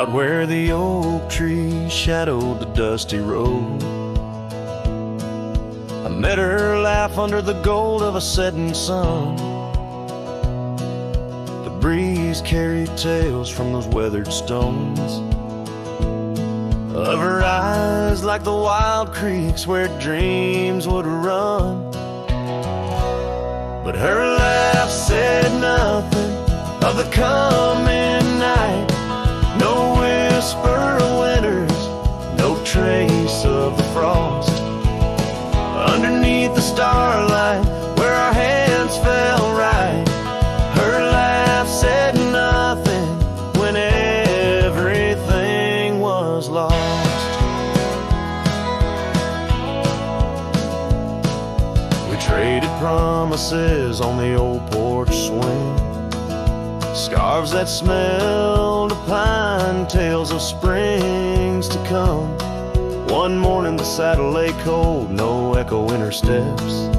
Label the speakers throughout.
Speaker 1: out where the oak tree shadowed the dusty road. I met her laugh under the gold of a setting sun. The breeze carried tales from those weathered stones of her eyes like the wild creeks where dreams would run. But her laugh said nothing of the coming night. No whisper of winters, no trace of the frost. Underneath the starlight where our hands fell right, her laugh said nothing when everything was lost. We traded promises on the old porch swing, scarves that smelled of pine, tales of springs to come. One morning the saddle lay cold, no echo in her steps,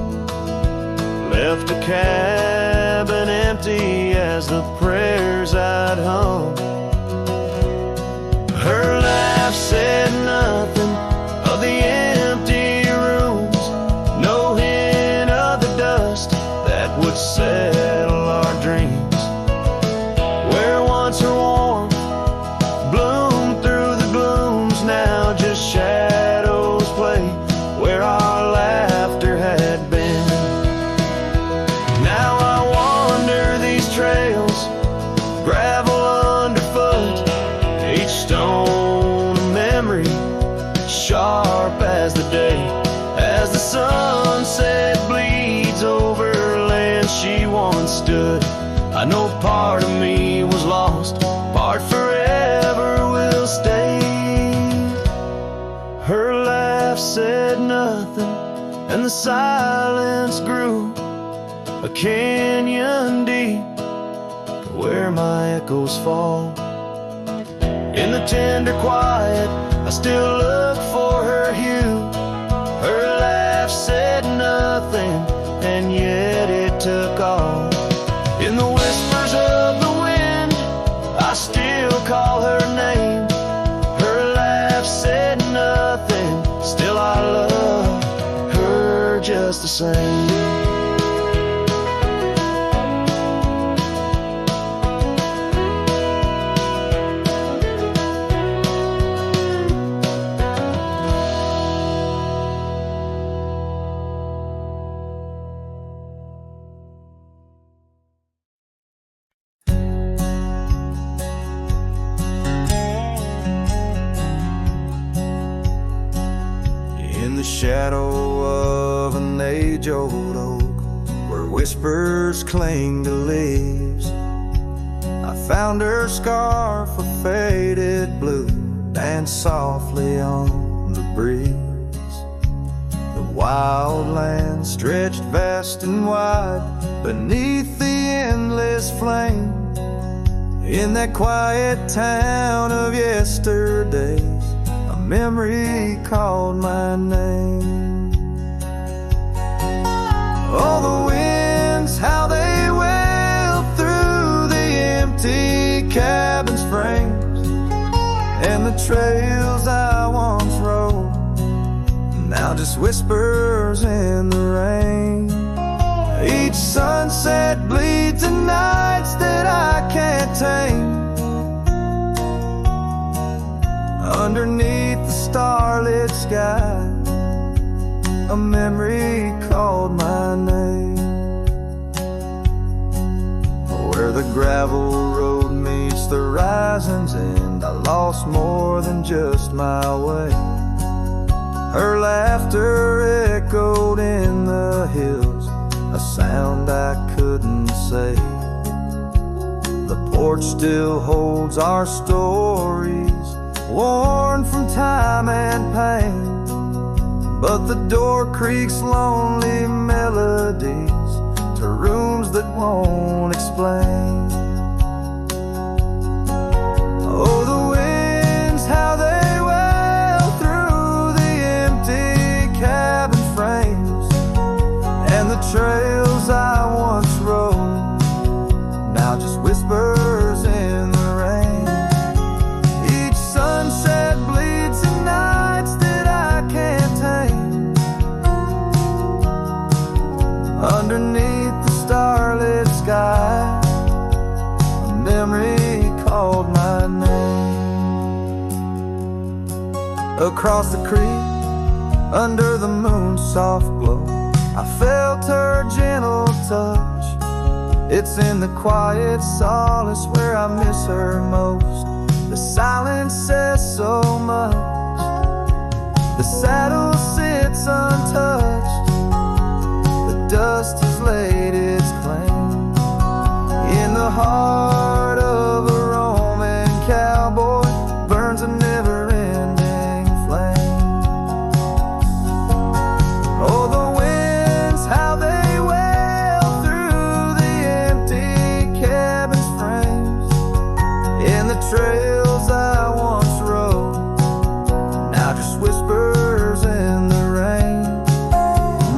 Speaker 1: left a cabin empty as the prayers I'd hung. Her laugh said nothing of the empty rooms, no hint of the dust that would settle our dreams. Where once her warmth bloomed through the glooms, now just shadows play where our laughter had been. Now I wander these trails, gravel underfoot, each stone a memory, sharp as the day, as the sunset bleeds over land she once stood. I know part of me was lost, part forever will stay. Her laugh said nothing, and the silence grew a canyon deep where my echoes fall. In the tender quiet, I still look for her hue. Her laugh said nothing, and yet it took all. In the whispers of the wind, I still call her name. Her laugh said nothing, still I love her just the same. Shadow of an age-old oak, where whispers cling to leaves, I found her scarf of faded blue, danced softly on the breeze. The wild land stretched vast and wide beneath the endless flame. In that quiet town of yesterdays, memory called my name. Oh, the winds, how they wail through the empty cabin frames, and the trails I once rode, now just whispers in the rain. Each sunset bleeds in nights that I can't tame. Underneath the starlit sky, a memory called my name. Where the gravel road meets the horizon's end, I lost more than just my way. Her laughter echoed in the hills, a sound I couldn't say. The porch still holds our stories, worn from time and pain, but the door creaks lonely melodies to rooms that won't explain. Oh, the winds, how they wail through the empty cabin frames, and the trails I once rode, now just whispers in the rain. across the creek, under the moon's soft glow, I felt her gentle touch. It's in the quiet solace where I miss her most. The silence says so much. The saddle sits untouched. The dust has laid its claim in the heart of a Roman cowboy. Burns a never-ending flame. Oh, the winds, how they wail through the empty cabin's frames. In the trails I once rode, now just whispers in the rain.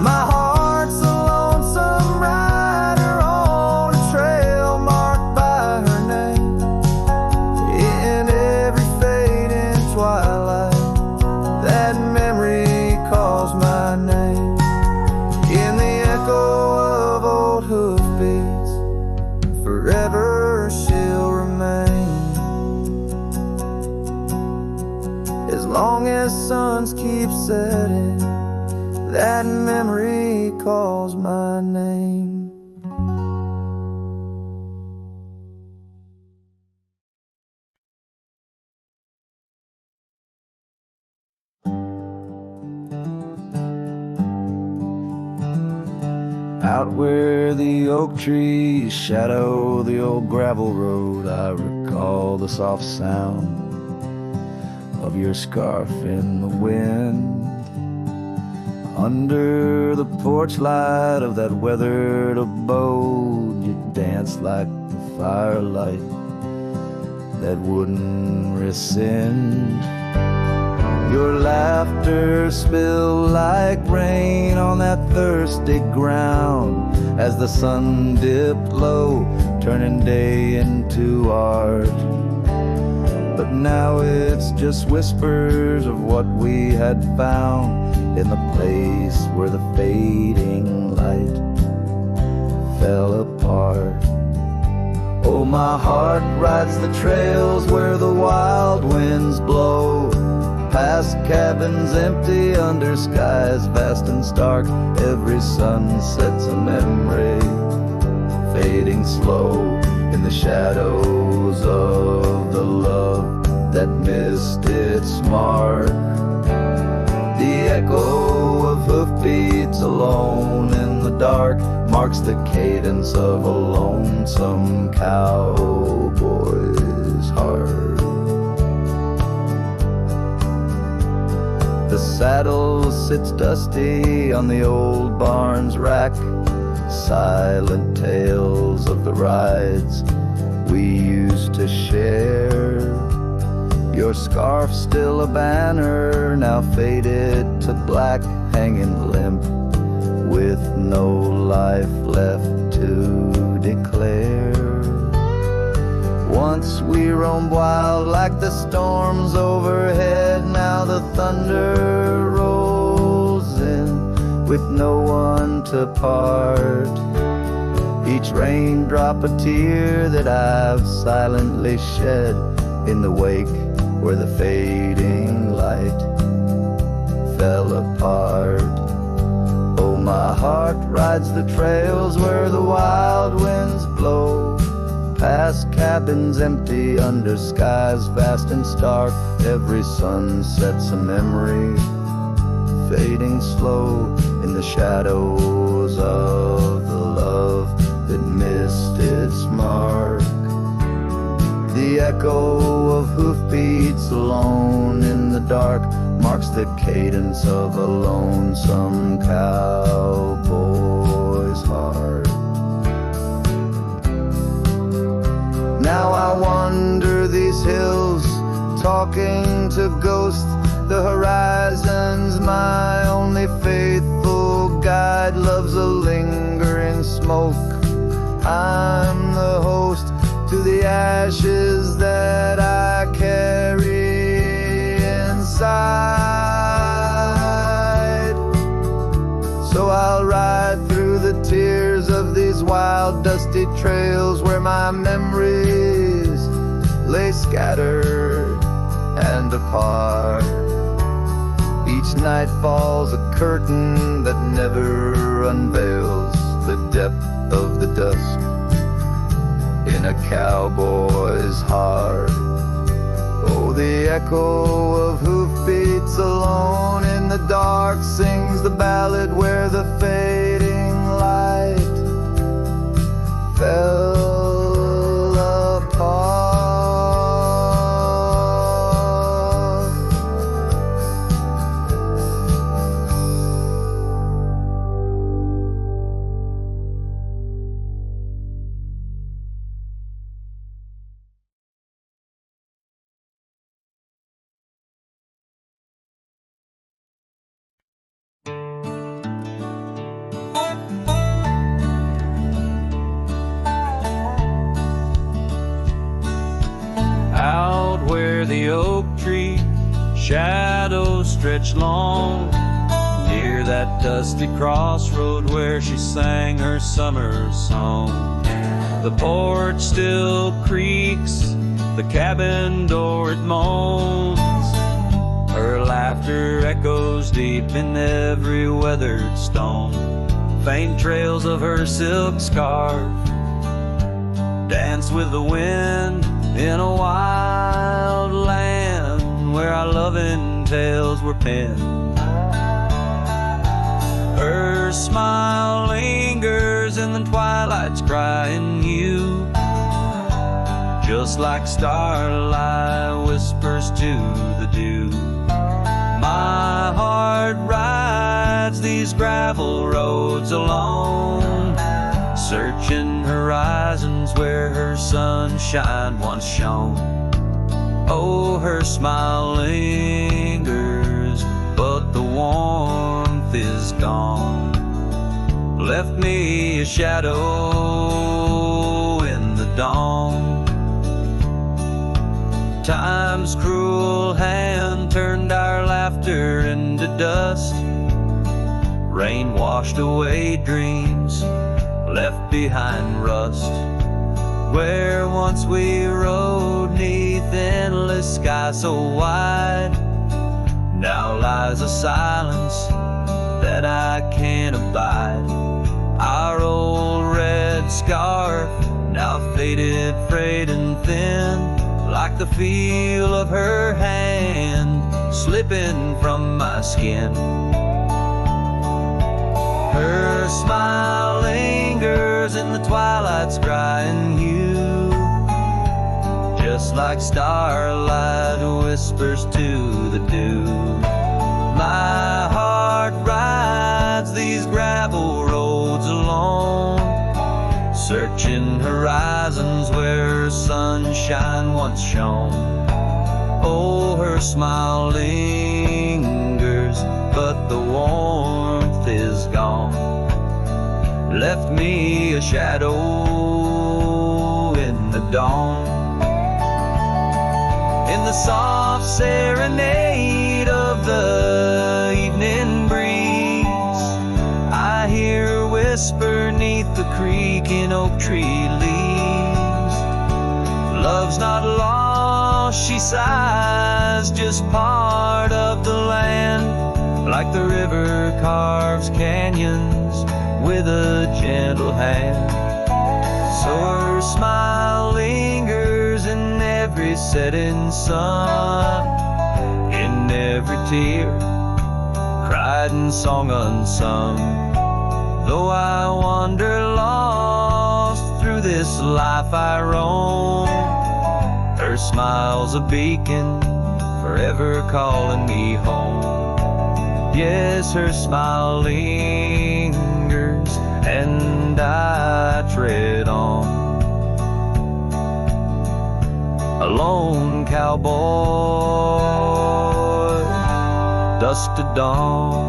Speaker 1: My heart's a lonesome rider on a trail marked by her name. In every fading twilight, that memory calls my name. In the echo of old hoofbeats, forever she'll remain. As long as suns keep setting, that memory calls my name. Out where the oak trees shadow the old gravel road, I recall the soft sound of your scarf in the wind. Under the porch light of that weathered abode, you danced like the firelight that wouldn't rescind. Your laughter spilled like rain on that thirsty ground as the sun dipped low, turning day into art. But now it's just whispers of what we had found in the place where the fading light fell apart. Oh, my heart rides the trails where the wild winds blow, past cabins empty under skies vast and stark. Every sunset's a memory, fading slow in the shadows of the love that missed its mark. The echo of hoofbeats alone in the dark marks the cadence of a lonesome cowboy's heart. The saddle sits dusty on the old barn's rack, silent tales of the rides we used to share. Your scarf still a banner, now faded to black, hanging limp with no life left to declare. Once we roamed wild like the storms overhead, now the thunder rolls in with no one to part. Each raindrop a tear that I've silently shed in the wake where the fading light fell apart. Oh, my heart rides the trails where the wild winds blow, past cabins empty under skies vast and stark. Every sunset's a memory, fading slow in the shadows of the love that missed its mark. The echo of hoofbeats alone in the dark marks the cadence of a lonesome cowboy's heart. Now I wander these hills, talking to ghosts. The horizon's my only faithful guide. Love's a lingering smoke. I'm the host to the ashes that I carry inside. So I'll ride through the tears of these wild, dusty trails where my memories lay scattered and apart.
Speaker 2: Each night falls a curtain that never unveils the depth of the dusk in a cowboy's heart. Oh, the echo of hoofbeats alone in the dark sings the ballad where the fading light fell apart.
Speaker 1: Out where the oak tree shadows stretch long, near that dusty crossroad where she sang her summer song. The porch still creaks, the cabin door it moans. Her laughter echoes deep in every weathered stone. Faint trails of her silk scarf dance with the wind in a wild land where our loving tales were penned. Her smile lingers in the twilight's crying hue, just like starlight whispers to the dew. My heart rides these gravel roads alone, searching horizons where her sunshine once shone. Oh, her smile lingers, but the warmth is gone. Left me a shadow in the dawn. Time's cruel hand turned our laughter into dust. Rain washed away dreams, left behind rust. Where once we rode neath endless sky so wide, now lies a silence that I can't abide. Our old red scarf, now faded, frayed and thin, like the feel of her hand slipping from my skin. Her smile lingers in the twilight's crying hue, just like starlight whispers to the dew. My heart rides these gravel roads alone, searching horizons where sunshine once shone. Oh, her smile lingers, but the warmth is gone. Left me a shadow in the dawn. In the soft serenade of the evening breeze, I hear her whisper neath the creaking oak tree leaves. Love's not lost, she sighs, just part of the land, like the river carves canyons with a gentle hand. So her smile lingers in every setting sun, in every tear cried and song unsung. Though I wander lost through this life I roam, her smile's a beacon forever calling me home. Yes, her smile lingers and I tread on. A lone cowboy, dusk to dawn.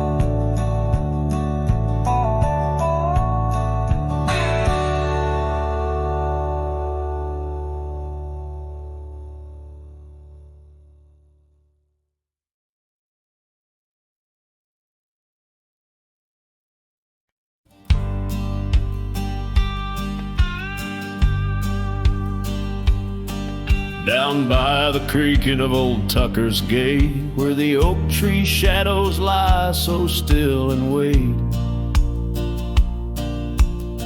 Speaker 1: Down by the creaking of old Tucker's Gate, where the oak tree shadows lie so still and wait.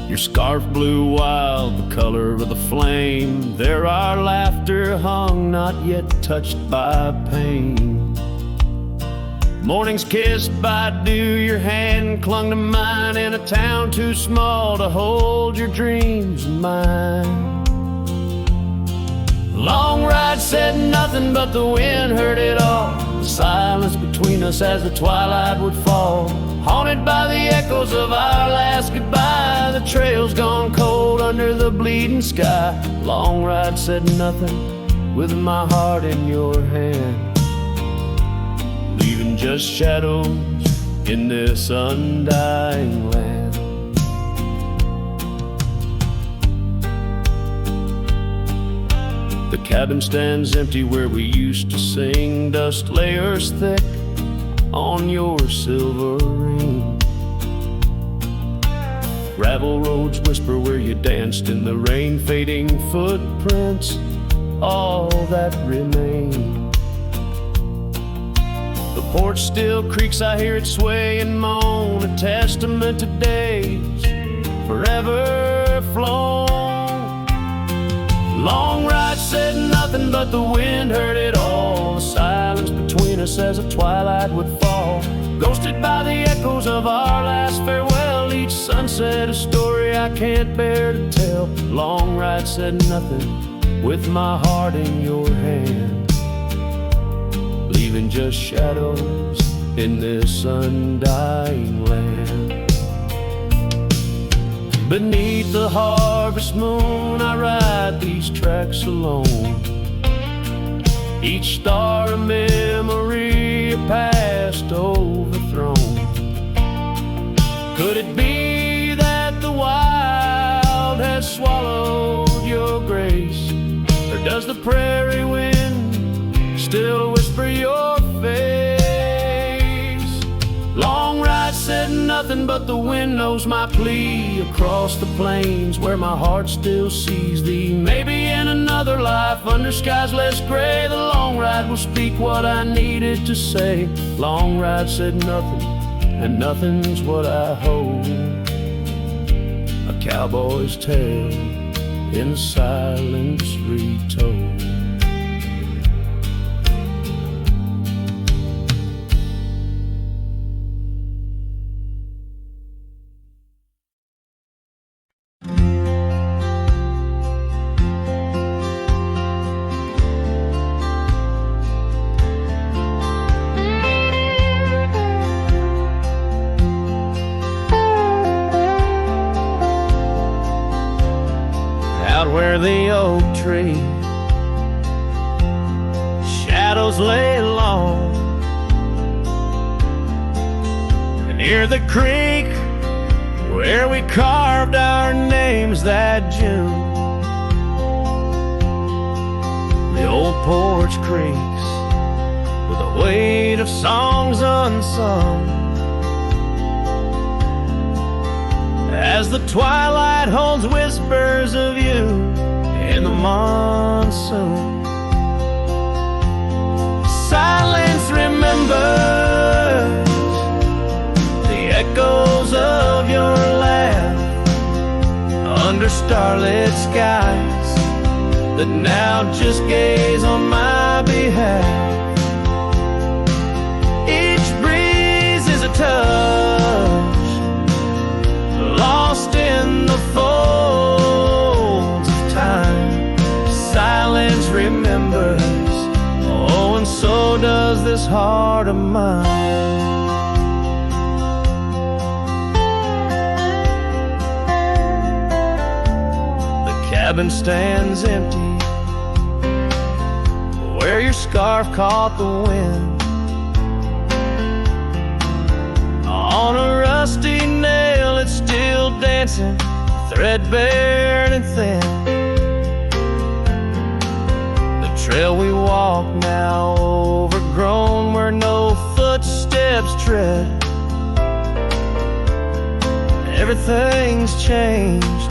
Speaker 1: Your scarf blew wild, the color of the flame. There our laughter hung, not yet touched by pain. Mornings kissed by dew, your hand clung to mine in a town too small to hold your dreams in mine. Long ride said nothing, but the wind heard it all. The silence between us as the twilight would fall, haunted by the echoes of our last goodbye. The trail's gone cold under the bleeding sky. Long ride said nothing, with my heart in your hand, leaving just shadows in this undying land. The cabin stands empty where we used to sing, dust layers thick on your silver ring. Gravel roads whisper where you danced in the rain, fading footprints, all that remain. The porch still creaks, I hear it sway and moan, a testament to days forever flown. Long ride said nothing, but the wind heard it all. The silence between us as the twilight would fall, ghosted by the echoes of our last farewell. Each sunset a story I can't bear to tell. Long ride said nothing, with my heart in your hand, leaving just shadows in this undying land. Beneath the harvest moon I ride these tracks alone, each star a memory, a past overthrown. Could it be that the wild has swallowed your grace, or does the prairie wind still whisper your face? Long ride said nothing, but the wind knows my plea. Across the plains where my heart still sees thee, maybe in another life under skies less gray, the long ride will speak what I needed to say. Long ride said nothing, and nothing's what I hold, a cowboy's tale in silence retold. Where the oak tree shadows lay long, and near the creek where we carved our names that June, the old porch creaks with the weight of songs unsung, as the twilight holds whispers of you in the monsoon. Silence remembers the echoes of your laugh under starlit skies that now just gaze on my behalf. Each breeze is a touch lost in the folds of time. Silence remembers, oh, and so does this heart of mine. The cabin stands empty where your scarf caught the wind. On a rusty nail it's still dancing, threadbare and thin. The trail we walk now overgrown, where no footsteps tread. Everything's changed,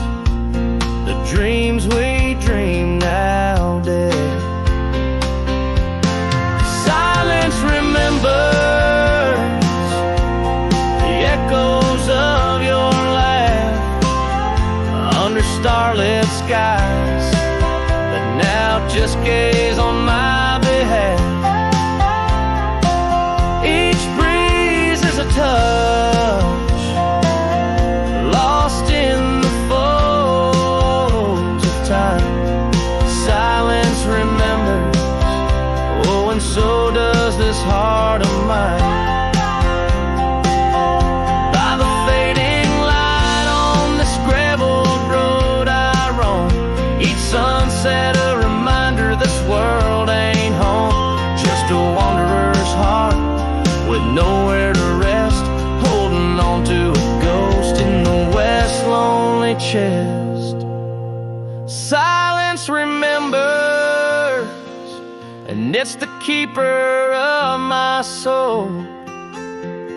Speaker 1: the dreams we dream now dead. a touch, lost in the folds of time. Silence remembers, oh, and so does this heart of mine. By the fading light on this graveled road I roam, each sunset a reminder this world ain't home. Just a wanderer's heart with nowhere to rest, holding on to a ghost in the west lonely chest. Silence remembers, and it's the keeper of my soul.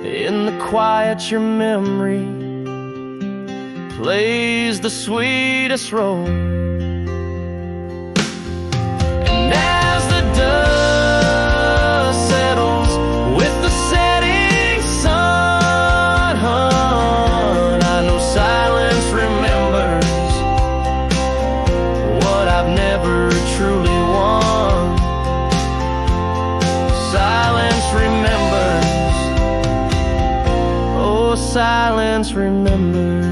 Speaker 1: In the quiet your memory plays the sweetest role. And as the dust settles with the setting sun, I know silence remembers what I've never truly won. Silence remembers, oh, silence remembers.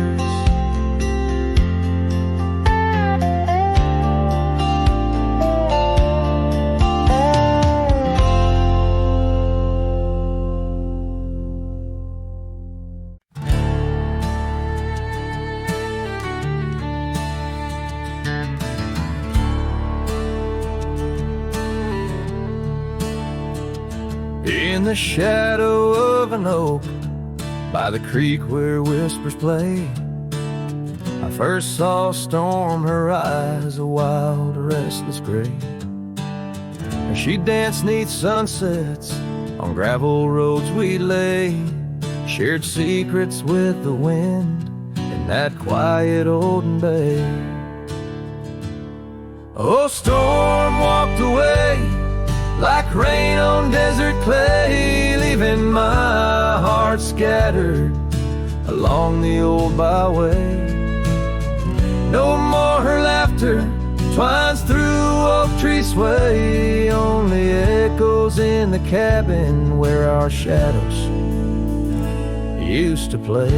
Speaker 1: In the shadow of an oak, by the creek where whispers play, I first saw a storm, her eyes a wild, restless gray. And she danced 'neath sunsets on gravel roads we lay, shared secrets with the wind in that quiet olden bay. Oh, storm walked away like rain on desert clay, leaving my heart scattered along the old byway. No more her laughter twines through oak tree sway, only echoes in the cabin where our shadows used to play.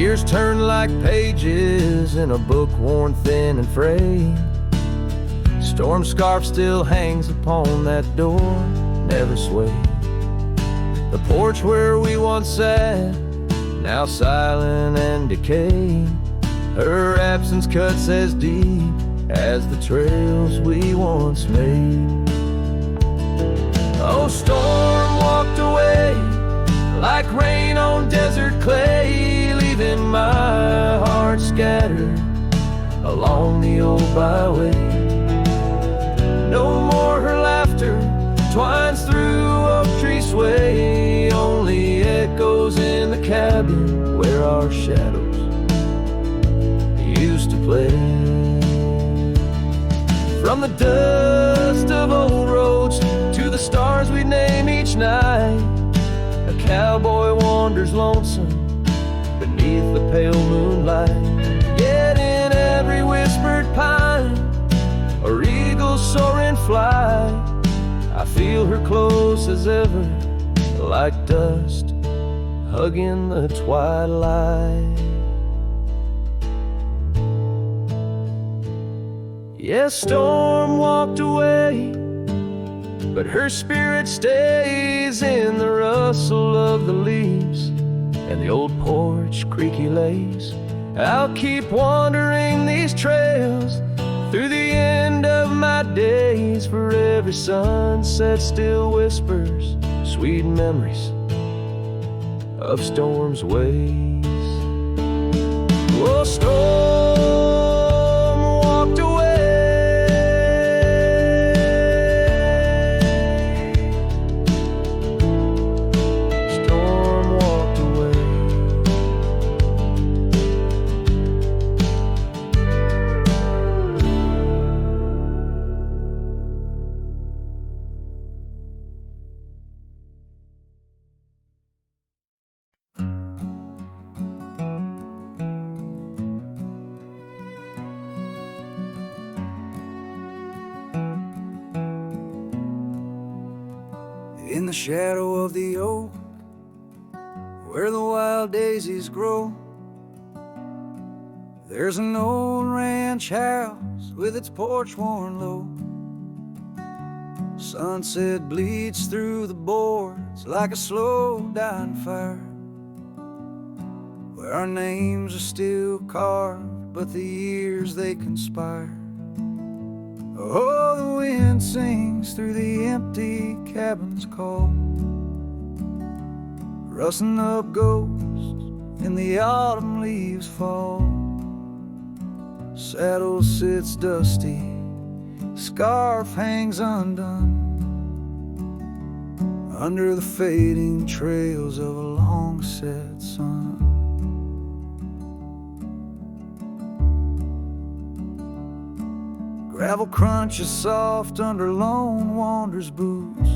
Speaker 1: Years turn like pages in a book worn thin and frayed. Storm scarf still hangs upon that door, never swayed. The porch where we once sat, now silent and decayed. Her absence cuts as deep as the trails we once made. Oh, storm walked away like rain on desert clay, leaving my heart scattered along the old byway. No more her laughter twines through oak tree sway, only echoes in the cabin where our shadows used to play. From the dust of old roads to the stars we name each night, a cowboy wanders lonesome beneath the pale moonlight. Yet in every whispered pine or eagle soar in flight, I feel her close as ever, like dust hugging the twilight. Yes, storm walked away, but her spirit stays in the rustle of the leaves and the old porch creaky lays. I'll keep wandering these trails through the end of my days, for every sunset still whispers sweet memories of storm's ways. Oh, storm walked away, storm walked away.
Speaker 3: In the shadow of the oak, where the wild daisies grow, there's an old ranch house with its porch worn low. Sunset bleeds through the boards like a slow dying fire, where our names are still carved, but the years they conspire. Oh, the wind sings through the empty cabin's call, rustling up ghosts in the autumn leaves fall. Saddle sits dusty, scarf hangs undone, under the fading trails of a long set sun. Gravel crunches soft under lone wanderer's boots,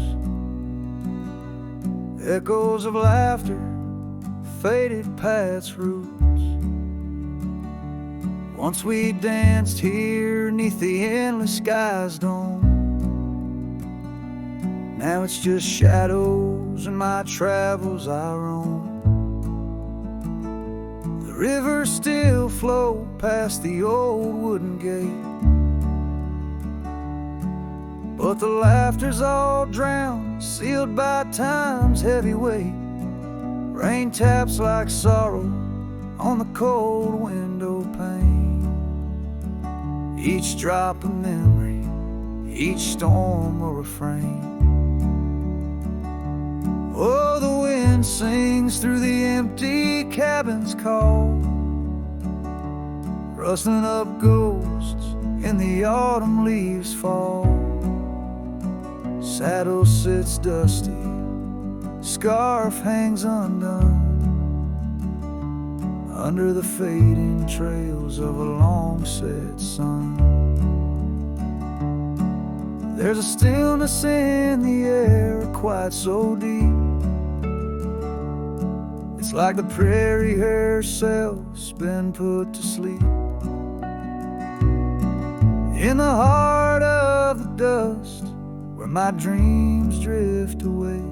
Speaker 3: echoes of laughter faded past roots. Once we danced here neath the endless sky's dome, now it's just shadows and my travels I roam. The rivers still flow past the old wooden gate, but the laughter's all drowned, sealed by time's heavy weight. Rain taps like sorrow on the cold window pane, each drop a memory, each storm a refrain. Oh, the wind sings through the empty cabin's call, rustling up ghosts in the autumn leaves fall. Saddle sits dusty, scarf hangs undone, under the fading trails of a long set sun. There's a stillness in the air quite so deep, it's like the prairie herself's been put to sleep. In the heart of the dust, where my dreams drift away,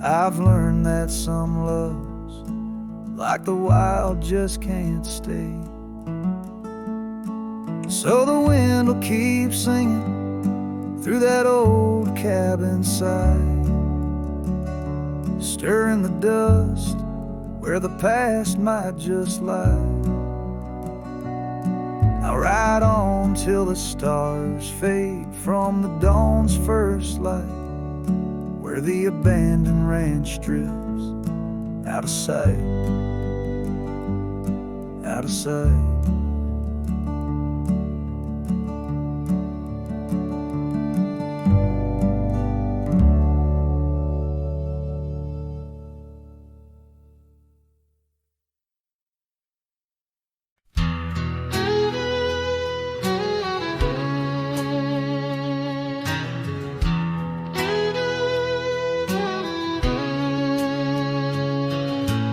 Speaker 3: I've learned that some loves, like the wild, just can't stay. So the wind will keep singing through that old cabin side, stirring the dust where the past might just lie. I'll ride on till the stars fade from the dawn's first light, where the abandoned ranch drifts out of sight, out of sight.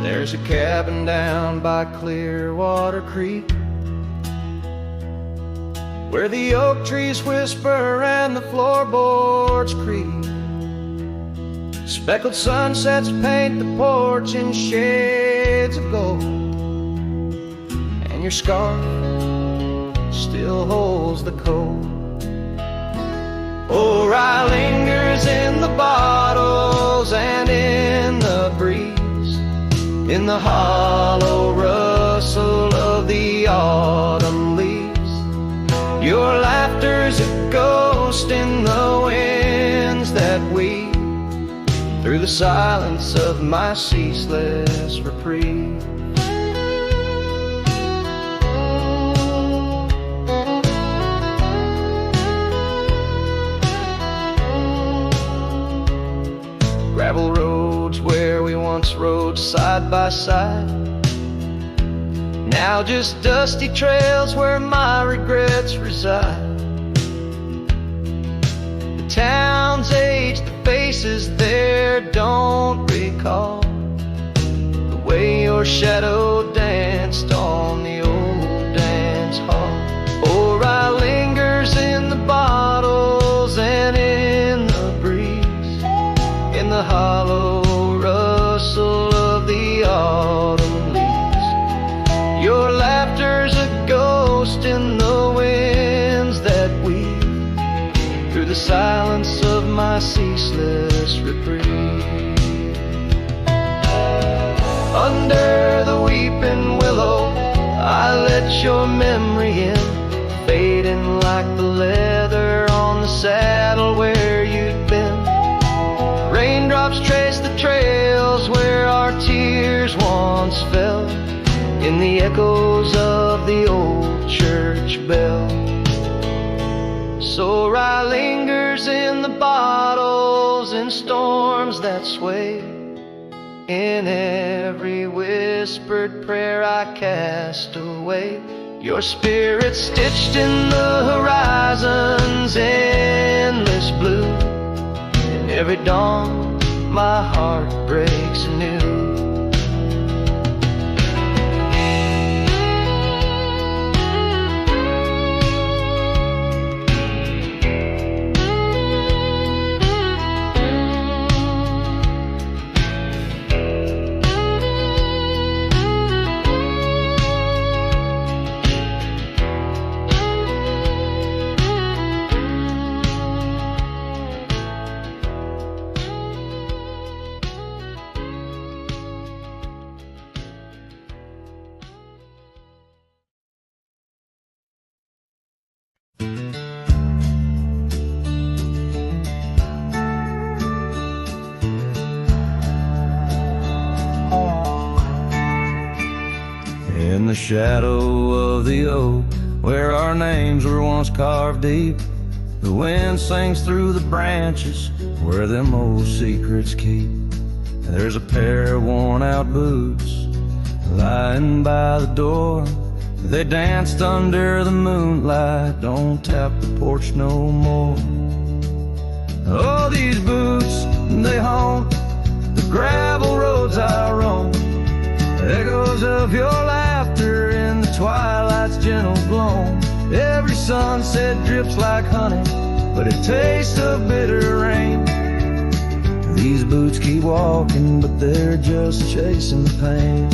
Speaker 1: There's a cabin down by Clearwater Creek, where the oak trees whisper and the floorboards creak. Speckled sunsets paint the porch in shades of gold, and your scarf still holds the cold. Oh, rye lingers in the bottles and in the breeze, in the hollow rustle of the autumn leaves. Your laughter's a ghost in the winds that weave through the silence of my ceaseless reprieve. Gravel roads where we once rode side by side, now just dusty trails where my regrets reside. The town's aged, the faces there don't recall the way your shadow danced on the old dance hall. Oh, rye lingers in the bottles and in the breeze, the hollow rustle of the autumn leaves. Your laughter's a ghost in the winds that weave through the silence of my ceaseless reprieve. Under the weeping willow, I let your memory in, fading like the leather on the saddle where you'd been. Raindrops trace the trails where our tears once fell, in the echoes of the old church bell. So rye lingers in the bottles in storms that sway. In every whispered prayer I cast away, your spirit stitched in the horizon's endless blue. In every dawn my heart breaks anew. In the shadow of the oak, where our names were once carved deep, the wind sings through the branches where them old secrets keep. There's a pair of worn out boots lying by the door. They danced under the moonlight, don't tap the porch no more. Oh, these boots, they haunt the gravel roads I roam. Echoes of your laughter in the twilight's gentle gloam. Every sunset drips like honey, but it tastes of bitter rain. These boots keep walking, but they're just chasing the pain.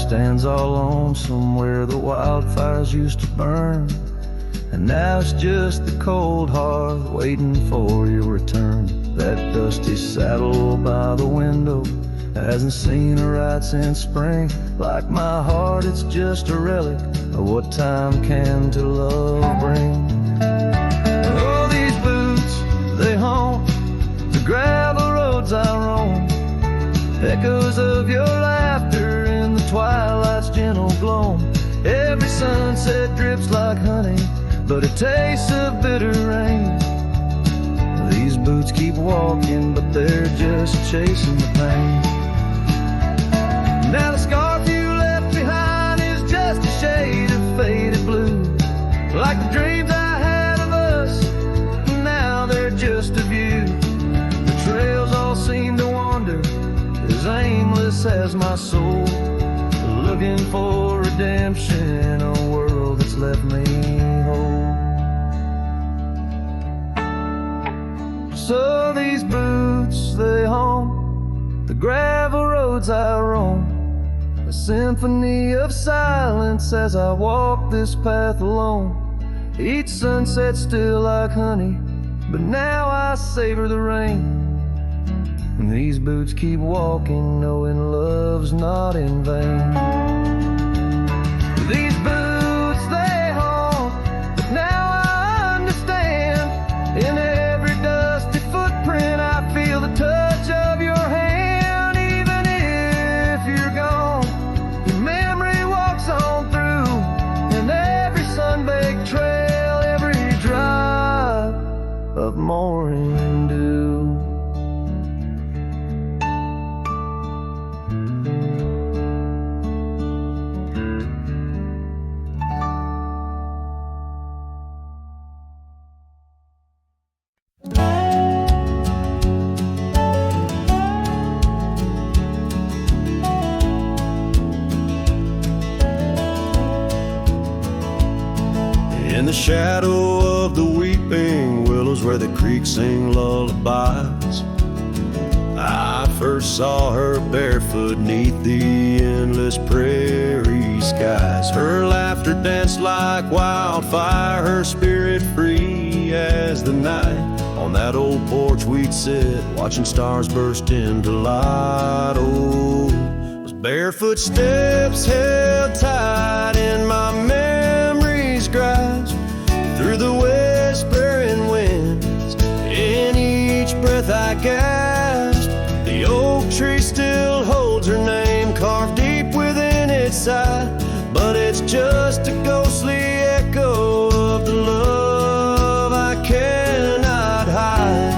Speaker 1: Stands all lonesome where the wildfires used to burn, and now it's just the cold hearth waiting for your return. That dusty saddle by the window hasn't seen a ride since spring. Like my heart, it's just a relic of what time can to love bring. Oh, these boots, they haunt the gravel roads I roam. Echoes of your laughter in the twilight's gentle gloam. Every sunset drips like honey, but it tastes of bitter rain. These boots keep walking, but they're just chasing the pain. Now the scarf you left behind is just a shade of faded blue, like the dreams I had of us, now they're just of you. The trails all seem to wander, as aimless as my soul, looking for redemption in a world that's left me whole. So these boots, they haunt the gravel roads I roam, a symphony of silence as I walk this path alone. Each sunset still like honey, but now I savor the rain. And these boots keep walking, knowing love's not in vain. These boots, they haunt, but now I understand. In every dusty footprint I feel the touch of your hand. Even if you're gone, your memory walks on through, and every sun-baked trail, every drop of morning dew. shadow of the weeping willows where the creek sing lullabies. I first saw her barefoot neath the endless prairie skies. Her laughter danced like wildfire, her spirit free as the night. On that old porch we'd sit, watching stars burst into light. Oh, those barefoot steps held tight in my memory's grasp. Through the whispering winds, in each breath I gasped. The oak tree still holds her name carved deep within its side, but it's just a ghostly echo of the love I cannot hide.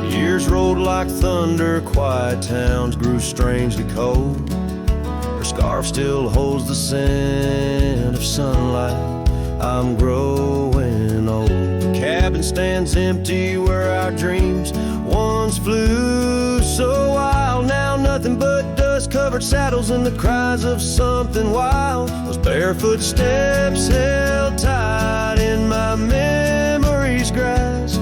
Speaker 1: Years rolled like thunder, quiet towns grew strangely cold. Her scarf still holds the scent of sunlight. I'm growing old. The cabin stands empty where our dreams once flew so wild. Now nothing but dust-covered saddles and the cries of something wild. Those barefoot steps held tight in my memory's grasp.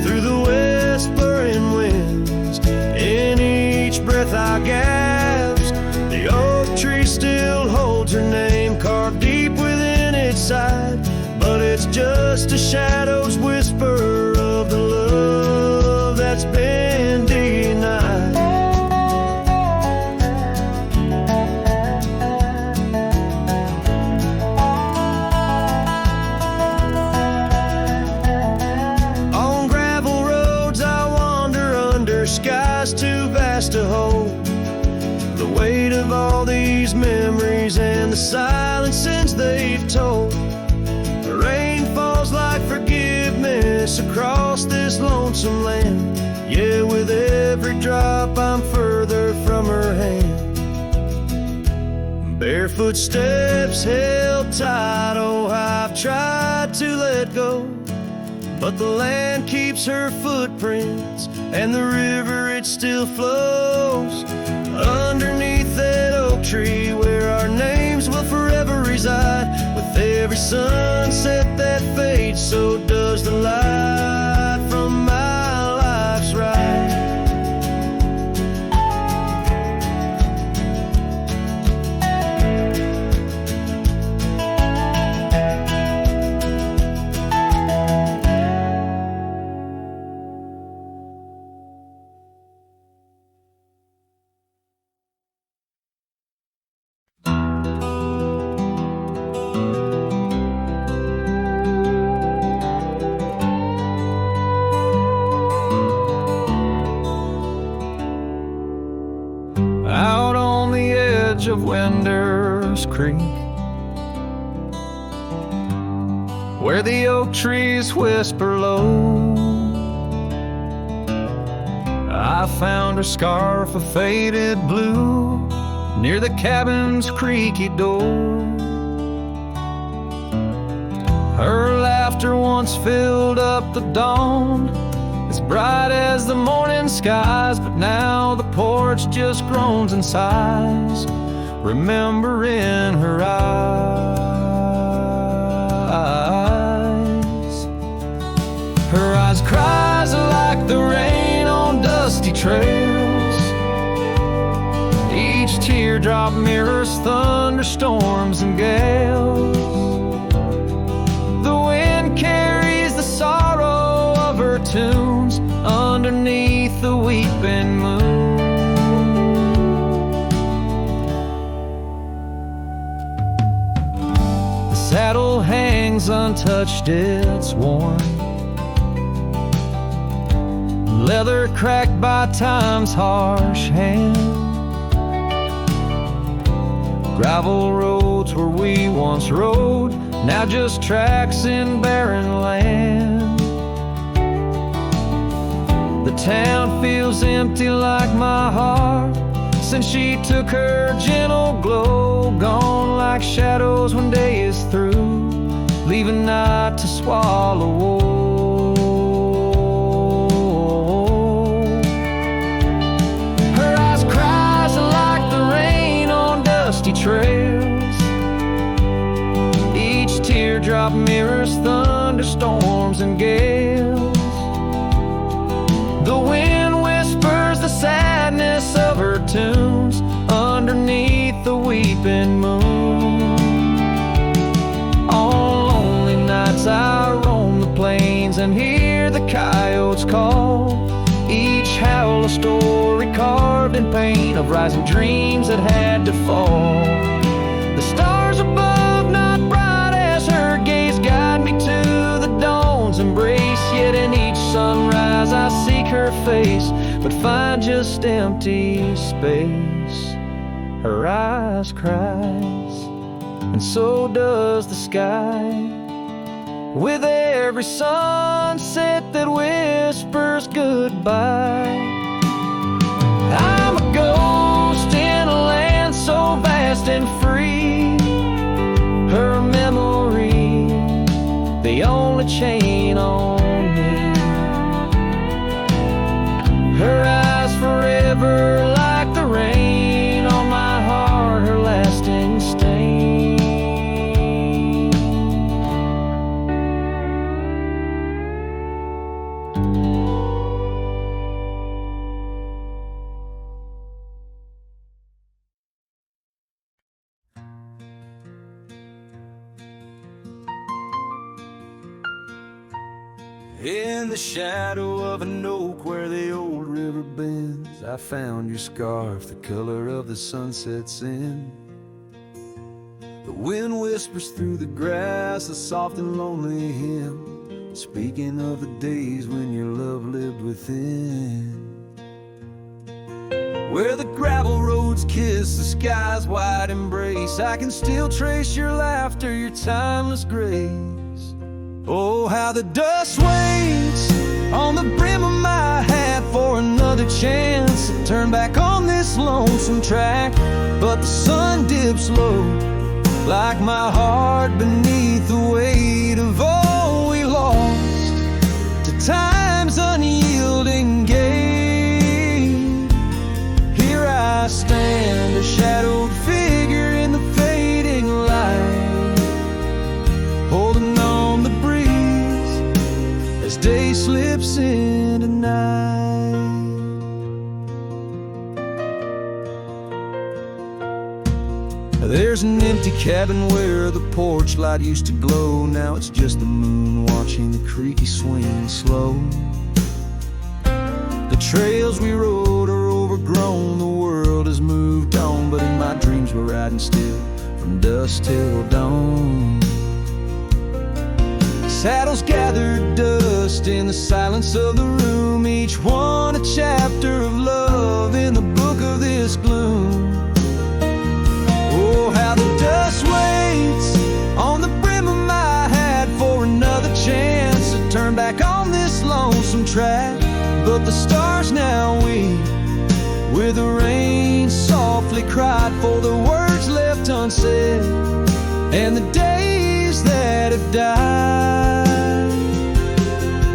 Speaker 1: Through the whispering winds, in each breath I gasped. The oak tree still holds her name carved deep within its side, but it's just a shadow's whisper of the love that's been denied. On gravel roads I wander under skies too vast to hold. The weight of all these memories and the silences they've told. The rain falls like forgiveness across this lonesome land. Yeah, with every drop I'm further from her hand. Barefoot steps held tight, oh I've tried to let go, but the land keeps her footprints and the river it still flows. Underneath that oak tree where our names will forever reside. With every sunset that fades, so does the light from my life's ride. Of Winder's Creek, where the oak trees whisper low, I found her scarf of faded blue near the cabin's creaky door. Her laughter once filled up the dawn, as bright as the morning skies, but now the porch just groans and sighs, remembering her eyes. Her eyes cries like the rain on dusty trails. Each teardrop mirrors thunderstorms and gales. The wind carries the sorrow of her tunes underneath the weeping moon. Saddle hangs untouched, it's worn, leather cracked by time's harsh hand. Gravel roads where we once rode, now just tracks in barren land. The town feels empty like my heart since she took her gentle glow, gone like shadows when day is through, leaving night to swallow whole. Her eyes cries like the rain on dusty sleeping moon. On lonely nights I roam the plains and hear the coyotes call, each howl a story carved in pain of rising dreams that had to fall. The stars above, not bright as her gaze, guide me to the dawn's embrace. Yet in each sunrise I seek her face, but find just empty space. Her eyes cries, and so does the sky, with every sunset that whispers goodbye. I'm a ghost in a land so vast and free. Her memory, the only chain on me. Her eyes forever like the rain on my heart, her lasting stain.
Speaker 3: In the shadow of an oak where the old river bends, I found your scarf, the color of the sunset's in. The wind whispers through the grass, a soft and lonely hymn, speaking of the days when your love lived within. Where the gravel roads kiss the sky's wide embrace, I can still trace your laughter, your timeless grace. Oh, how the dust waits on the brim of my hat for another chance to turn back on this lonesome track. But the sun dips low, like my heart beneath the weight of all we lost to time's unyielding gate. Here I stand, a shadowed figure in the fading light, holding on the breeze as day slips into night. There's an empty cabin where the porch light used to glow. Now it's just the moon watching the creaky swing slow. The trails we rode are overgrown, the world has moved on, but in my dreams we're riding still from dusk till dawn. Saddles gathered dust in the silence of the room, each one a chapter of love in the book of this gloom. Oh, how the dust waits on the brim of my hat for another chance to turn back on this lonesome track. But the stars now weep where the rain softly cried for the words left unsaid and the days that have died.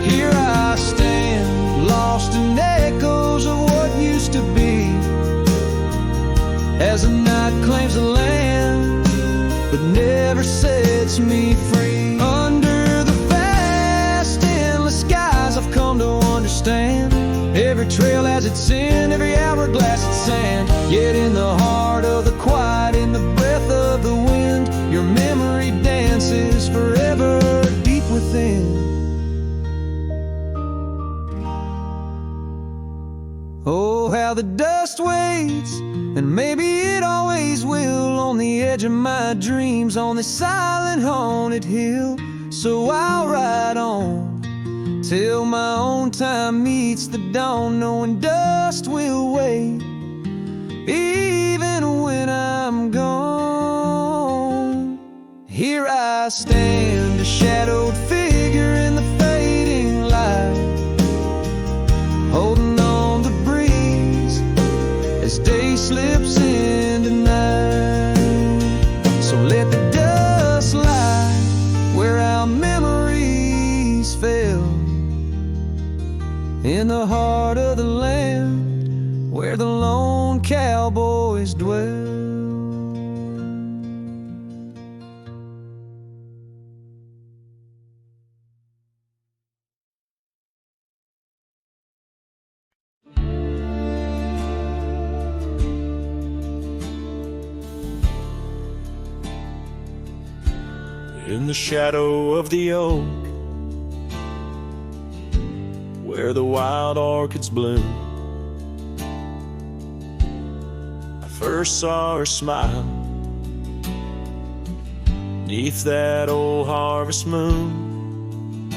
Speaker 3: Here I stand, lost in echoes of what used to be, as the night claims the land but never sets me free. Under the vast endless skies I've come to understand, every trail has its sin, every hourglass its sand. Yet in the heart of the quiet, in the breath of the wind, your memory dances forever deep within. Oh, how the dust waits, and maybe it always will, on the edge of my dreams, on this silent haunted hill. So I'll ride on till my own time meets the dawn, knowing dust will wait even when I'm gone. Here I stand, a shadowed figure in the fading light, holding on the breeze as day slips into night. So let the dust lie where our memories fell, in the heart of the land where the lone cowboys dwell.
Speaker 1: in the shadow of the oak, where the wild orchids bloom. I first saw her smile 'neath that old harvest moon.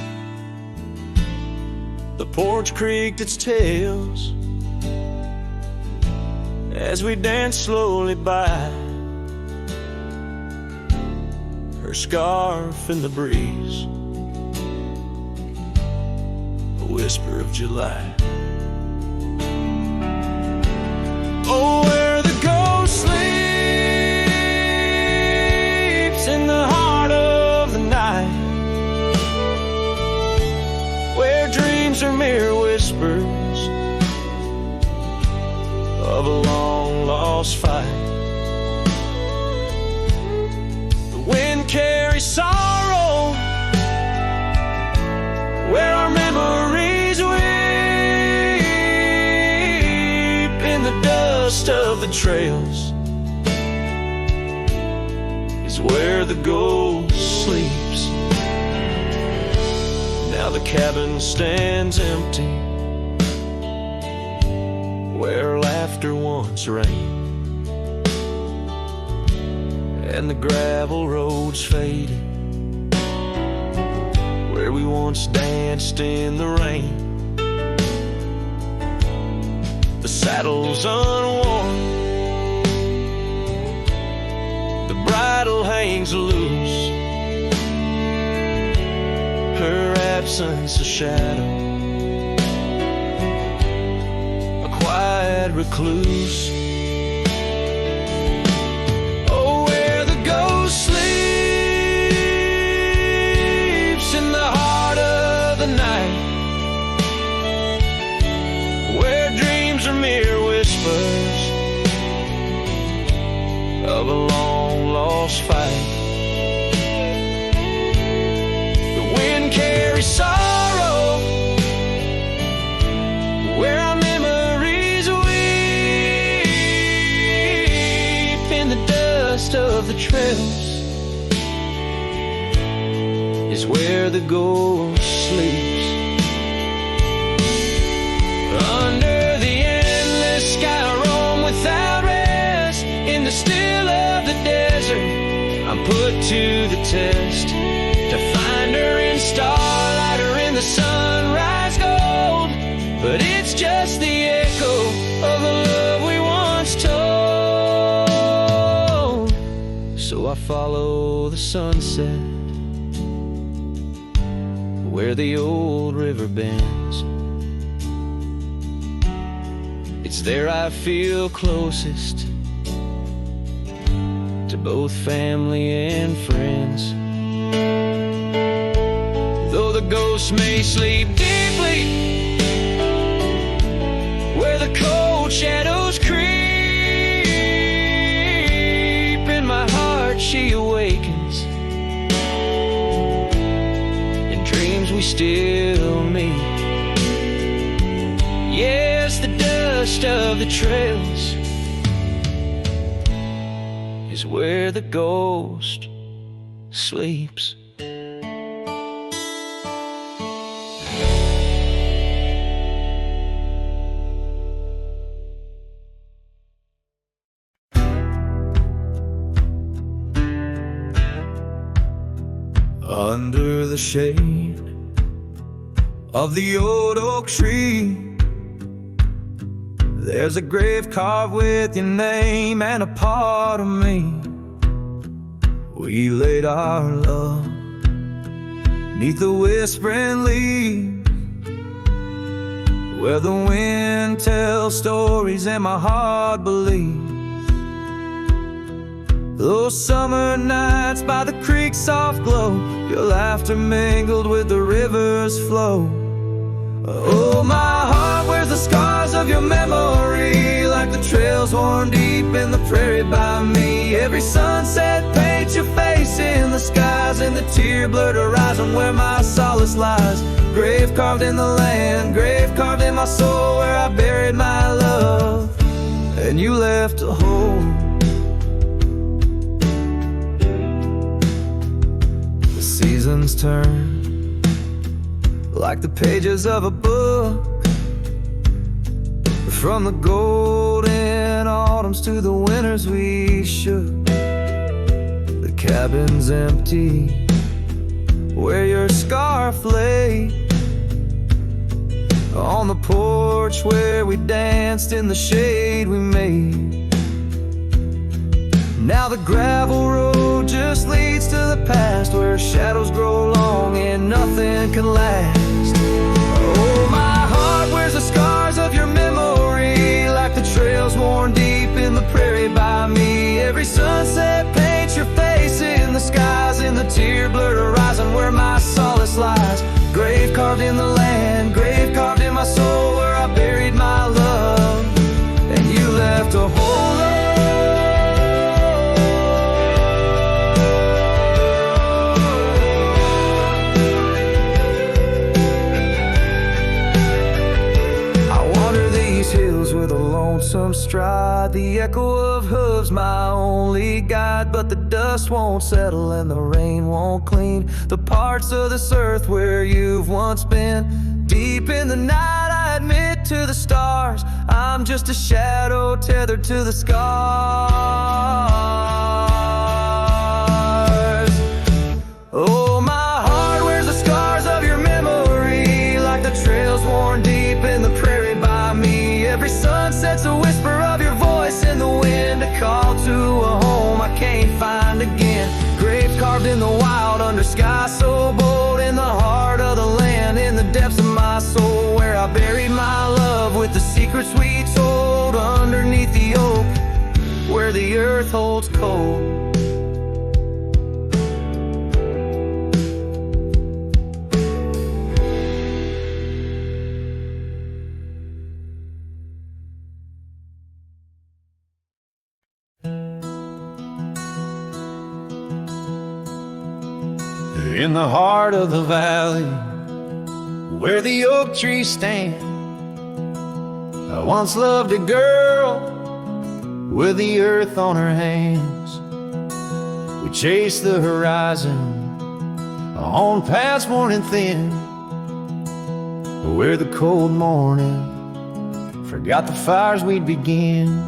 Speaker 1: The porch creaked its tails as we danced slowly by, her scarf in the breeze, a whisper of July. Oh, where the ghost sleeps in the heart of the night, where dreams are mere whispers of a long lost fight. The wind carries sorrow where our memories weep in the dust of the trails is where the ghost sleeps. Now the cabin stands empty where laughter once reigned, and the gravel roads faded where we once danced in the rain. The saddle's unworn, the bridle hangs loose, her absence a shadow, quiet recluse. Oh, where the ghost sleeps in the heart of the night, where dreams are mere whispers of a long lost fight. The wind carries sorrow where I'm of the trails is where the ghost sleeps. Under the endless sky I roam without rest, in the still of the desert I'm put to the test, to find her in starlight or in the sunrise gold. But it's just the echo of the love we once told. So I follow the sunset where the old river bends. It's there I feel closest to both family and friends. Though the ghosts may sleep deeply where the cold shadows creep, in my heart she awakens, in dreams we still meet. Yes, the dust of the trails is where the ghost sleeps.
Speaker 3: Under the shade of the old oak tree, there's a grave carved with your name and a part of me. We laid our love 'neath the whispering leaves, where the wind tells stories and my heart believes. Those summer nights by the creek's soft glow, your laughter mingled with the river's flow. Oh, my heart wears the scars of your memory, like the trails worn deep in the prairie by me. Every sunset paints your face in the skies, and the tear-blurred horizon where my solace lies. Grave carved in the land, grave carved in my soul, where I buried my love, and you left a hole. seasons turn like the pages of a book. From the golden autumns to the winters we shook. The cabin's empty where your scarf lay. On the porch where we danced in the shade we made. Now the gravel road just leads to the past, where shadows grow long and nothing can last. Oh, my heart wears the scars of your memory, like the trails worn deep in the prairie by me. Every sunset paints your face in the skies, in the tear-blurred horizon where my solace lies. Grave carved in the land, grave carved in my soul, where I buried my love, and you left a hole. With a lonesome stride, the echo of hooves my only guide. But the dust won't settle and the rain won't clean the parts of this earth where you've once been. Deep in the night I admit to the stars, I'm just a shadow tethered to the scars. Oh, my heart wears the scars of your memory, like the trails worn deep in the prairie by me. Every sunset's a whisper of your voice in the wind, a call to a home I can't find again. Grave carved in the wild under sky so bold, in the heart of the land, in the depths of my soul, where I buried my love with the secrets we told underneath the oak, where the earth holds cold. In the heart of the valley, where the oak trees stand, I once loved a girl with the earth on her hands. We chased the horizon on paths worn and thin, where the cold morning forgot the fires we'd begin.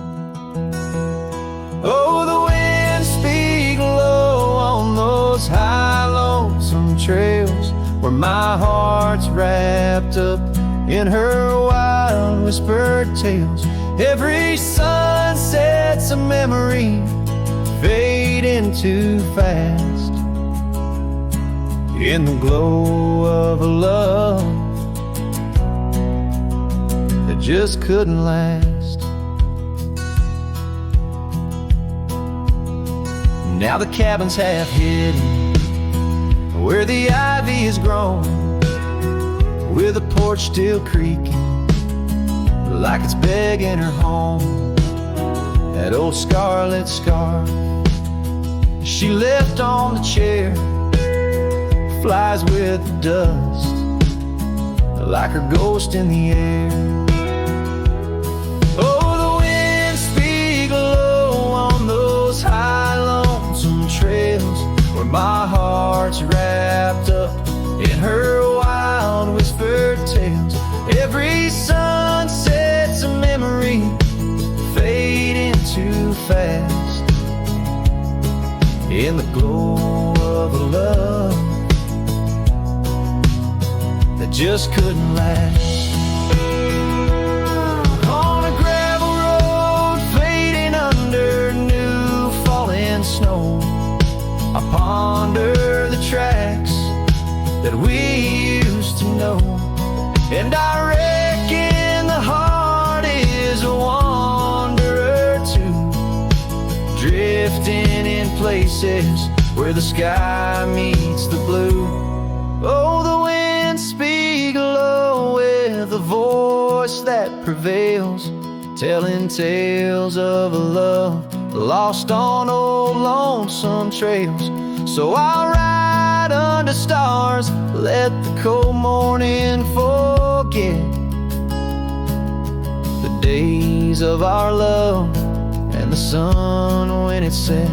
Speaker 3: Oh, the winds speak low on those high lonesome trails, where my heart's wrapped up in her wild whispered tales. Every sunset's a memory fading too fast, in the glow of a love that just couldn't last. Now the cabin's half hidden where the ivy is grown, with the porch still creaking like it's begging her home. That old scarlet scarf she left on the chair flies with the dust like her ghost in the air. Oh, the winds speak low on those high lonesome trails, where my heart's wrapped up in her wild whispered tales. Every sunset's a memory fading too fast, in the glow of a love that just couldn't last. On a gravel road fading under new falling snow, I ponder the tracks that we used to know, and I reckon the heart is a wanderer too, drifting in places where the sky meets the blue. Oh, the winds speak low with a voice that prevails, telling tales of a love lost on old lonesome trails. So I'll ride under stars, let the cold morning forget the days of our love and the sun when it set,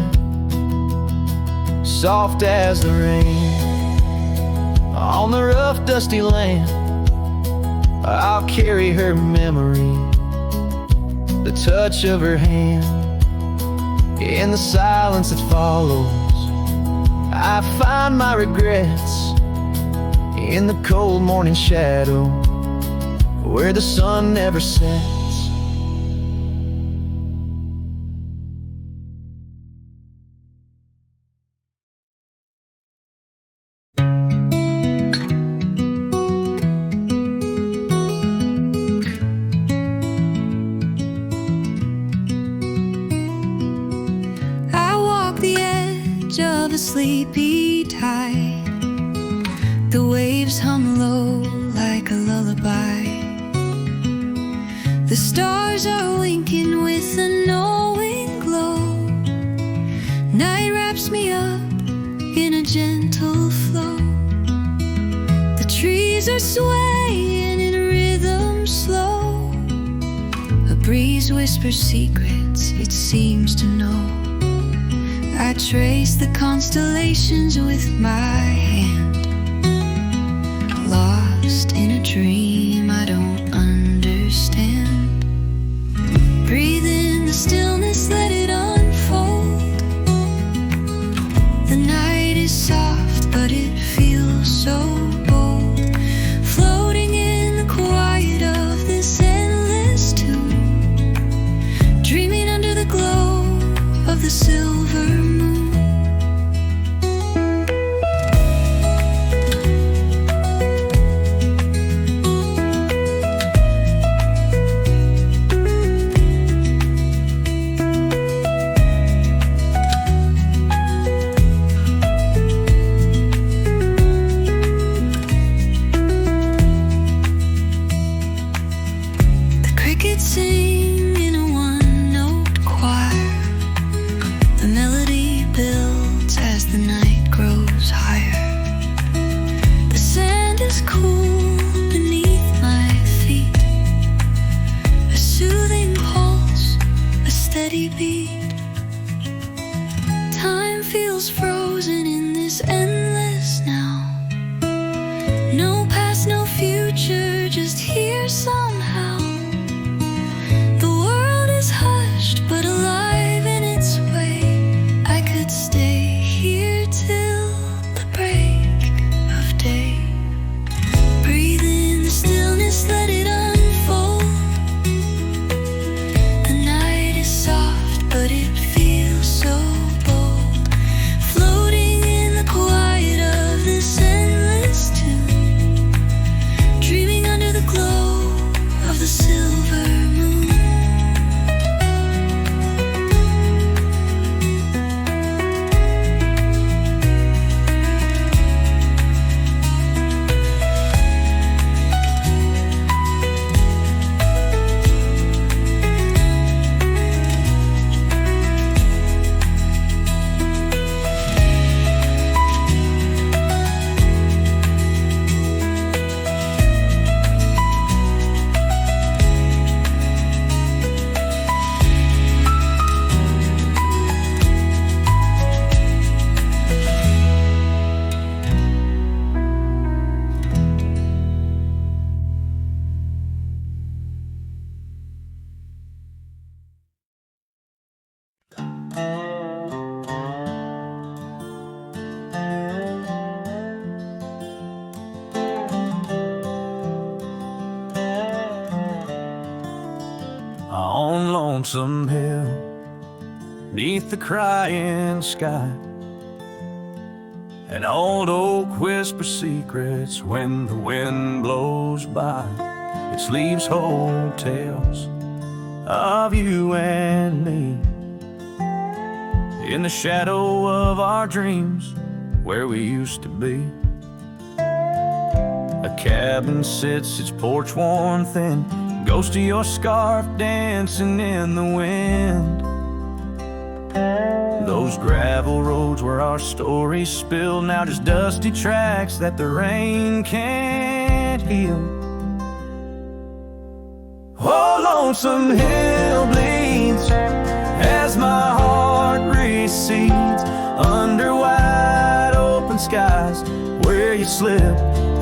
Speaker 3: soft as the rain,
Speaker 1: On the rough, dusty land, I'll carry her memory, the touch of her hand. In the silence that follows, I find my regrets. In the cold morning shadow, where the sun never sets.
Speaker 4: Of a sleepy tide, the waves hum low like a lullaby. The stars are winking with a knowing glow. Night wraps me up in a gentle flow. The trees are swaying in rhythm slow. A breeze whispers secrets it seems to know. I trace the constellations with my hand, lost in a dream I don't understand. Breathe in the stillness, let it unfold. The night is soft, but it feels so bold. Floating in the quiet of this endless tune, dreaming under the glow of the silver moon. Sing in a one-note choir. The melody builds as the night grows higher. The sand is cool beneath my feet. A soothing pulse, a steady beat. Time feels frozen in this endless now. No past, no future, just here somehow. Hushed but alive in its way. I could stay here till the break of day. Breathe in the stillness, let it unfold. The night is soft but it feels so bold. Floating in the quiet of this endless tune, dreaming under the glow of the silver moon.
Speaker 1: On Lonesome Hill, neath the crying sky, an old oak whispers secrets when the wind blows by. Its leaves hold tales of you and me, in the shadow of our dreams where we used to be. A cabin sits, its porch worn thin, ghost of your scarf dancing in the wind. Those gravel roads where our stories spilled, now just dusty tracks that the rain can't heal. Oh, Lonesome Hill bleeds as my heart recedes under wide open skies where you slip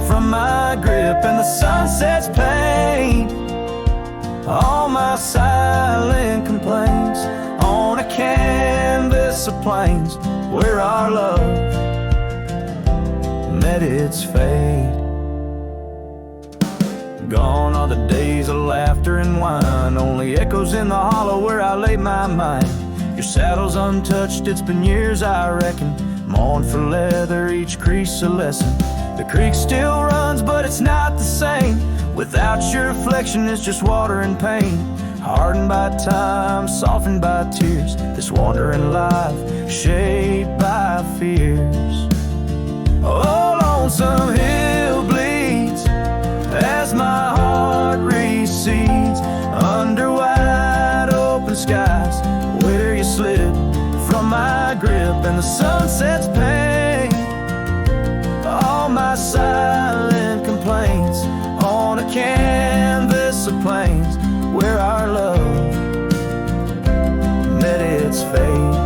Speaker 1: from my grip and the sunset's pain. All my silent complaints on a canvas of plains where our love met its fate. Gone are the days of laughter and wine, only echoes in the hollow where I lay my mind. Your saddle's untouched, it's been years I reckon. Mourn for leather, each crease a lesson. The creek still runs, but it's not the same. Without your reflection, it's just water and pain. Hardened by time, softened by tears. This wandering life, shaped by fears. Oh, lonesome hill bleeds as my heart recedes under wide open skies where you slip from my grip and the sunset's pain. All my silent complaints on a canvas of plains where our love met its fate.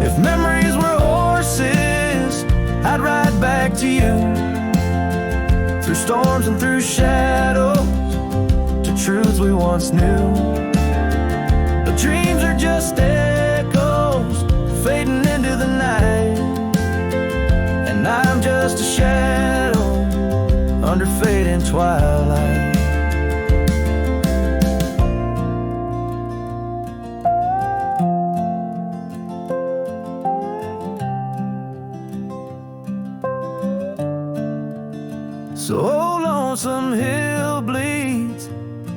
Speaker 1: If memories were horses, I'd ride back to you through storms and through shadows to truths we once knew. But dreams are just echoes fading into the night, and I'm just a shadow under fading twilight. So lonesome hill bleeds,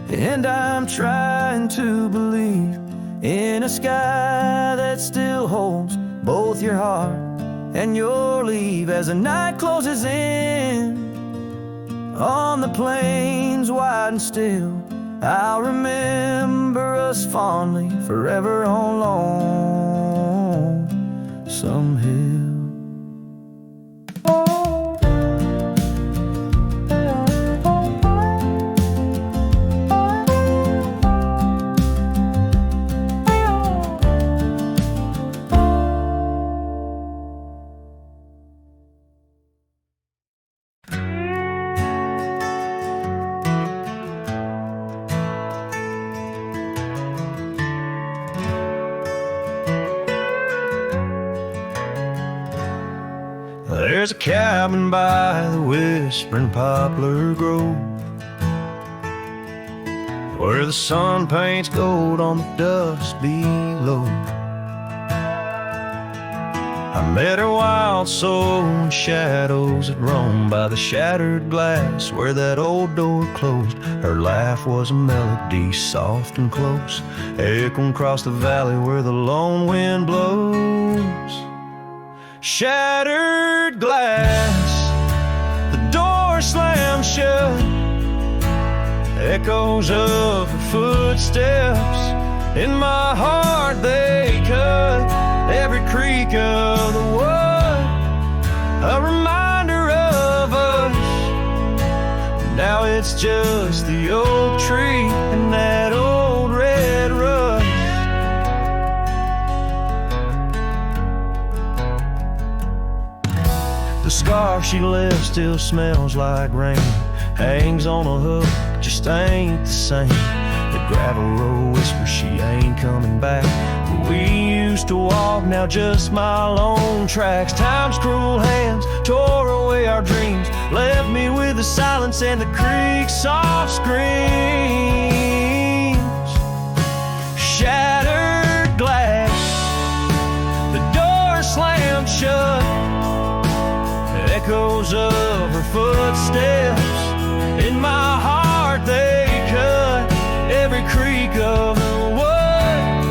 Speaker 1: and I'm trying to believe in a sky that still holds both your heart and your leave. As the night closes in on the plains wide and still, I'll remember us fondly forever on lonesome hill. There's a cabin by the whispering poplar grove where the sun paints gold on the dust below. I met her wild soul in shadows that roamed by the shattered glass where that old door closed. Her laugh was a melody soft and close, echoing across the valley where the lone wind blows. Shattered glass, the door slammed shut, echoes of her footsteps in my heart they cut. Every creak of the wood, a reminder of us. Now it's just the old tree and that old red rust. The scar she left still smells like rain, hangs on a hook, just ain't the same. The gravel road whispers she ain't coming back, but we used to walk, now just my lone tracks. Time's cruel hands tore away our dreams, left me with the silence and the creek's soft screams. Shattered glass, the door slammed shut, echoes of her footsteps in my heart they cut. Every creak of the wood,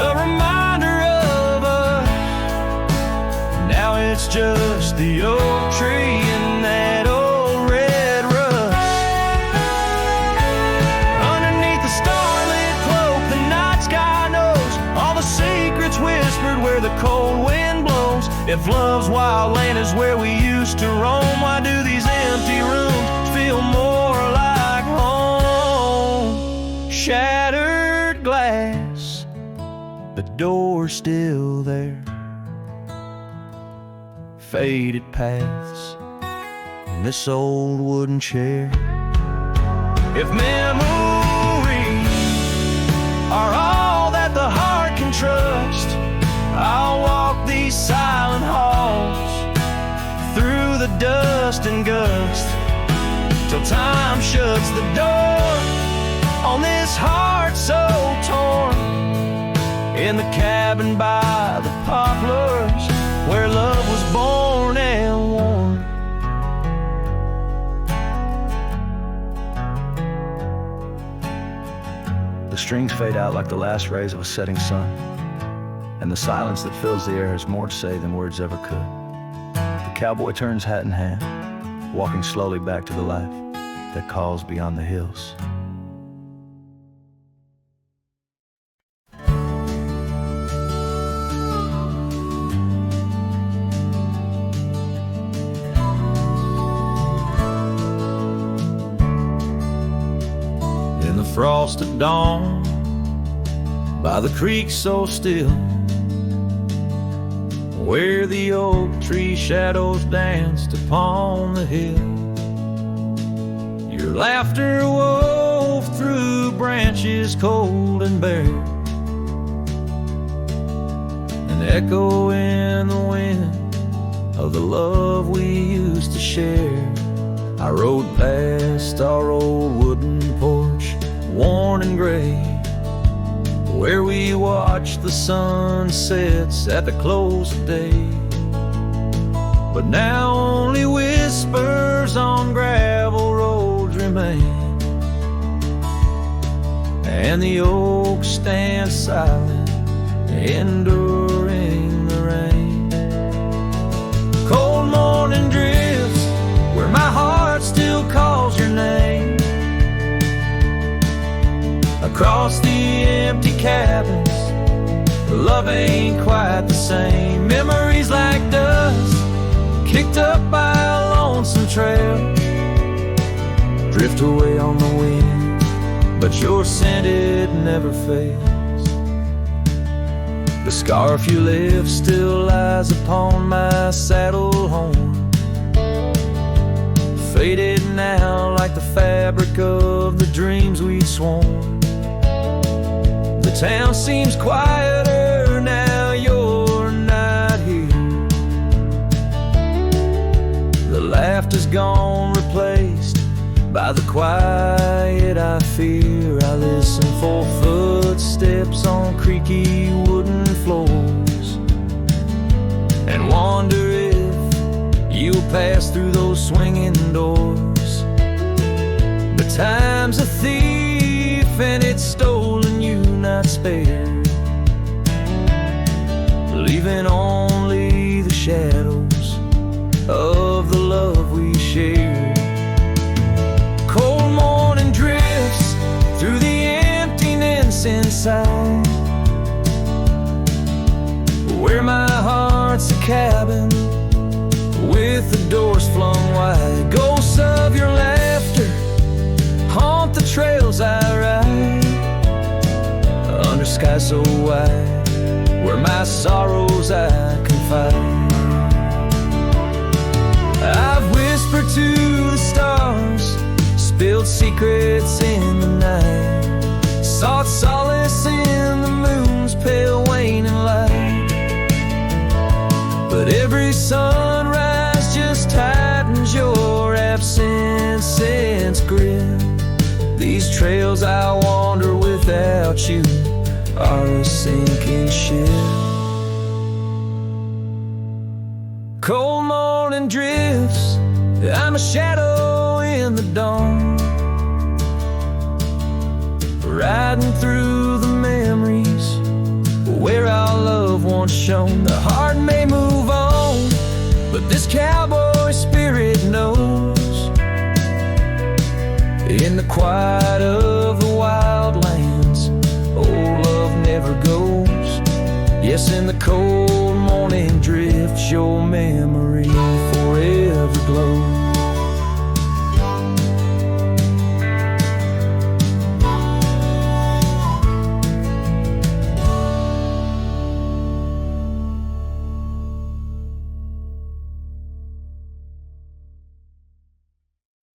Speaker 1: a reminder of us. Now it's just the old tree and that old red rust. Underneath the starlit cloak, the night sky knows all the secrets whispered where the cold wind blows. If love's wild land is where we used to roam, why do these empty rooms feel more like home? Shattered glass, the door's still there, faded paths in this old wooden chair. If memories are all that the heart can trust, I'll walk these silent halls through the dust and gust till time shuts the door on this heart so torn. In the cabin by the poplars where love was born and worn. The strings fade out like the last rays of a setting sun, and the silence that fills the air has more to say than words ever could. The cowboy turns hat in hand, walking slowly back to the life that calls beyond the hills. In the frost at dawn, by the creek so still, where the oak tree shadows danced upon the hill, your laughter wove through branches cold and bare, an echo in the wind of the love we used to share. I rode past our old wooden porch, worn and gray, where we watched the sunsets at the close of day. But now only whispers on gravel roads remain, and the oak stands silent, enduring the rain. Cold morning drifts where my heart still calls your name, across the empty cabins, love ain't quite the same. Memories like dust, kicked up by a lonesome trail, drift away on the wind, but your scent, it never fails. The scarf you left still lies upon my saddle horn, faded now like the fabric of the dreams we'd sworn. The town seems quieter now you're not here. The laughter's gone, replaced by the quiet I fear. I listen for footsteps on creaky wooden floors, and wonder if you'll pass through those swinging doors. But time's a thief and it's stolen you not spared, leaving only the shadows of the love we shared. Cold morning drifts through the emptiness inside, where my heart's a cabin with the doors flung wide. Ghosts of your laughter haunt the trails I ride, under sky so wide, where my sorrows I confide. I've whispered to the stars, spilled secrets in the night, sought solace in the moon's pale waning light. But every sunrise just tightens your absence's grip. These trails I wander without you are a sinking ship. Cold morning drifts, I'm a shadow in the dawn, riding through the memories where our love once shone. The heart may move on, but this cowboy spirit knows, in the quiet of the wild lands, old love never goes. Yes, in the cold morning drifts, your memory forever glows.